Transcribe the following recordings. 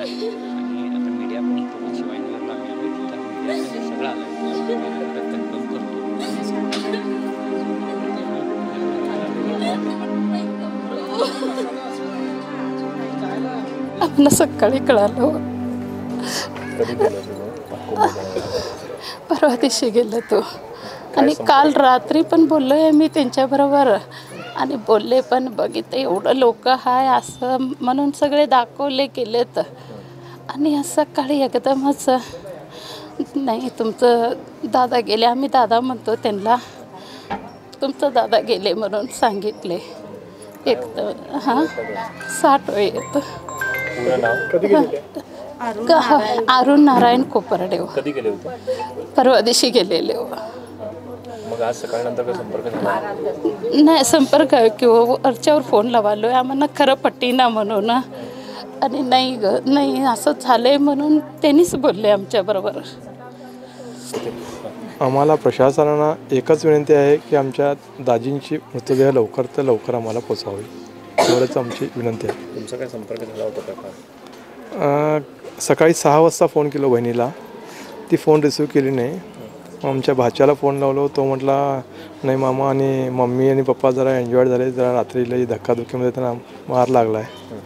आहे आणि आता मीडिया पण इथं शिवाजीनगरला आम्ही आलो तिथं मीडियामध्ये सगळं आलं कन्फर्म करतो. आम्हाला सकाळी कळालं. परवा दिवशी गेलं तो आणि काल रात्री पण बोललो आहे मी त्यांच्याबरोबर आणि बोलले पण बघितलं एवढं लोक हाय असं म्हणून सगळे दाखवले केलेत आणि असं सकाळी एकदमच नाही तुमचं दादा गेले. आम्ही दादा म्हणतो त्यांना. तुमचं दादा गेले म्हणून सांगितले. एक तर हां 60 वय येतं. अरुण नारायण कोपरडे. कधी गेले होते? परवा दिवशी गेलेले. मग आज सकाळनंतर काय संपर्क झाला? नाही संपर्क किंवा वरच्यावर फोन लावालो आहे आम्हाला खरं पट्टीना म्हणून आणि नाही ग नाही असं झालंय म्हणून त्यांनीच बोलले आमच्याबरोबर. आम्हाला प्रशासनानं एकच विनंती आहे की आमच्या दाजींची मृतदेह लवकर तर लवकर आम्हाला पोचावी एवढंच आमची विनंती आहे. तुमचा काय संपर्क झाला होता का? सकाळी 6 वाजता फोन केलो बहिणीला. ती फोन रिसिव्ह केली नाही. आमच्या भाच्याला फोन लावलो. तो म्हटला नाही मामा आणि मम्मी आणि पप्पा जरा एन्जॉय झाले. जरा रात्रीला धक्काधुक्कीमध्ये त्यांना मार लागला आहे.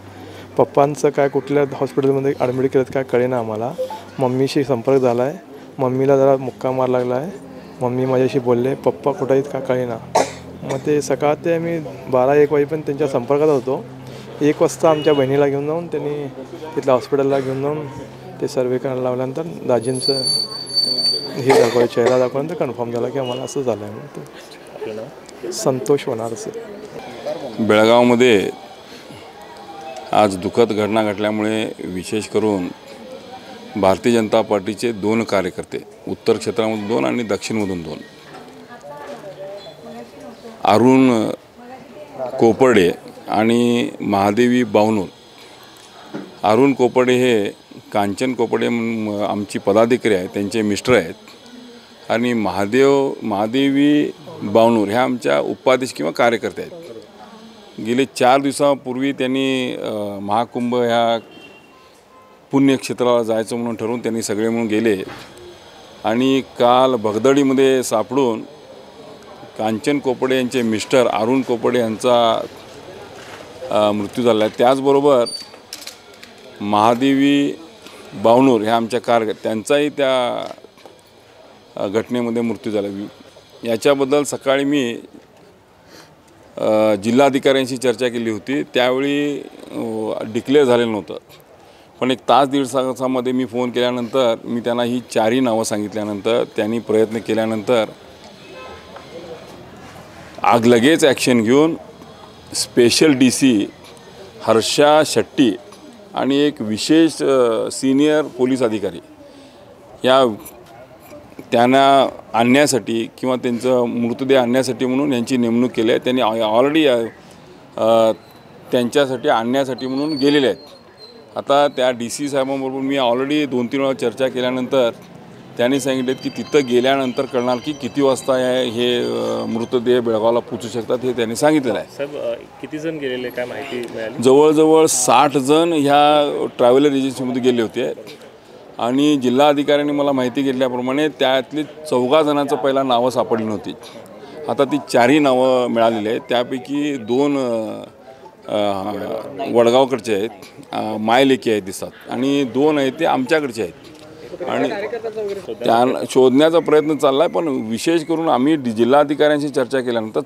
पप्पांचं काय कुठल्या हॉस्पिटलमध्ये ॲडमिट केलं काय कळेना आम्हाला. मम्मीशी संपर्क झाला आहे. मम्मीला जरा मुक्का मार लागला आहे. मम्मी माझ्याशी बोलले. पप्पा कुठं आहेत का कळेना. मग ते सकाळ ते आम्ही 12-1 वाजेपर्यंत त्यांच्या संपर्कात होतो. 1 वाजता आमच्या बहिणीला घेऊन जाऊन त्यांनी तिथल्या हॉस्पिटलला घेऊन जाऊन ते सर्वे करायला लावल्यानंतर दाजींचं हे दाखवलं चेहरा दाखवल्यानंतर कन्फर्म झाला की आम्हाला असं झालं आहे. संतोष वनारसे. बेळगावमध्ये आज दुःखद घटना घडल्यामुळे विशेष करून भारतीय जनता पार्टीचे 2 कार्यकर्ते उत्तर क्षेत्रामधून 2 आणि दक्षिणमधून 2 अरुण कोपर्डे आणि महादेवी बावनूर. अरुण कोपर्डे हे कांचन कोपर्डे आमची पदाधिकारी आहेत त्यांचे मिस्टर आहेत आणि महादेवी बावनूर ह्या आमच्या उपाध्यक्ष किंवा कार्यकर्ते आहेत. गेले 4 दिवसापूर्वी त्यांनी महाकुंभ ह्या पुण्यक्षेत्राला जायचं म्हणून ठरवून त्यांनी सगळे म्हणून गेले आणि काल भगदडीमध्ये सापडून कांचन कोपर्डे यांचे मिस्टर अरुण कोपर्डे यांचा मृत्यू झाला आहे. त्याचबरोबर महादेवी बावनूर ह्या आमच्या त्यांचाही त्या घटनेमध्ये मृत्यू झाला. याच्याबद्दल सकाळी मी जिल्हाधिकाऱ्यांशी चर्चा केली होती. त्यावेळी डिक्लेअर झालेलं नव्हतं पण 1 तास 1.5 तासामध्ये मी फोन केल्यानंतर मी त्यांना ही 4ही नावं सांगितल्यानंतर त्यांनी प्रयत्न केल्यानंतर लगेच ॲक्शन घेऊन स्पेशल DC हर्षा शेट्टी आणि एक विशेष सिनियर पोलीस अधिकारी त्यांना आणण्यासाठी किंवा त्यांचं मृतदेह आणण्यासाठी म्हणून यांची नेमणूक केली आहे. त्यांनी ऑलरेडी त्यांच्यासाठी आणण्यासाठी म्हणून गेलेले आहेत. आता त्या DC साहेबांबरोबर मी ऑलरेडी 2-3 वेळा चर्चा केल्यानंतर त्यांनी सांगितले की तिथं गेल्यानंतर कळणार की किती वाजता हे मृतदेह बेळगावला पोचू शकतात हे त्यांनी सांगितलेलं आहे. साहेब किती जण गेलेले काय माहिती मिळाली? जवळजवळ 60 जण ह्या ट्रॅव्हलर एजन्सीमध्ये गेले होते आणि जिल्हाधिकाऱ्यांनी मला माहिती घेतल्याप्रमाणे त्यातली 14 जणांचं पहिला नावं सापडली नव्हती. आता ती 4ही नावं मिळालेली आहेत. त्यापैकी 2 वडगावकडचे आहेत मायलेकी आहेत दिसतात आणि 2 आहेत ते आमच्याकडचे आहेत आणि त्या शोधण्याचा प्रयत्न चालला आहे. पण विशेष करून आम्ही जिल्हाधिकाऱ्यांशी चर्चा केल्यानंतर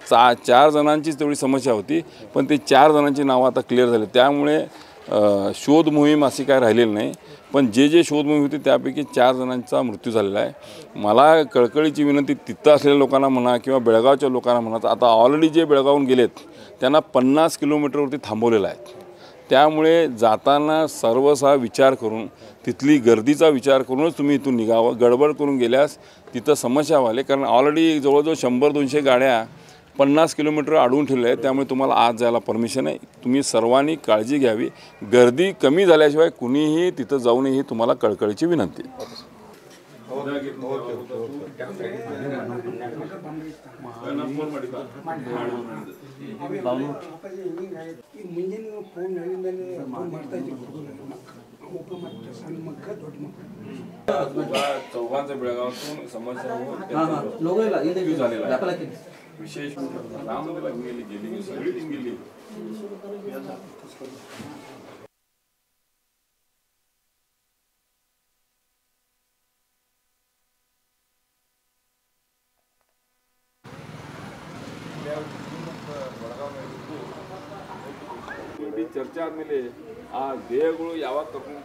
4 जणांचीच तेवढी समस्या होती पण ते 4 जणांची नावं आता क्लिअर झाली. त्यामुळे शोध मोहीम अशी काय राहिलेली नाही पण जे शोध मोहीम होती त्यापैकी 4 जणांचा मृत्यू झालेला आहे. मला कळकळीची विनंती तिथं असलेल्या लोकांना म्हणा किंवा बेळगावच्या लोकांना म्हणा आता ऑलरेडी जे बेळगावहून गेलेत त्यांना 50 किलोमीटरवरती थांबवलेलं आहे. त्यामुळे जाताना सर्वसा विचार करून तिथली गर्दीचा विचार करूनच तुम्ही इथून निघावं. गडबड करून गेल्यास तिथं समस्या व्हायला कारण ऑलरेडी जवळजवळ 100-200 गाड्या 50 किलोमीटर अडवून ठेवल्या आहेत. त्यामुळे तुम्हाला आज जायला परमिशन आहे. तुम्ही सर्वांनी काळजी घ्यावी. गर्दी कमी झाल्याशिवाय कुणीही तिथं जाऊ नये ही तुम्हाला कळकळीची विनंती. चौघांचा बेळगावातून समस्या होऊन झालेला आहे. विशेष राम मंदिराला गेली सगळी टीम गेली. ಚರ್ಚೆ ಆದ್ಮೇಲೆ ಆ ದೇಹಗಳು ಯಾವಾಗ ತಗೊಂಡು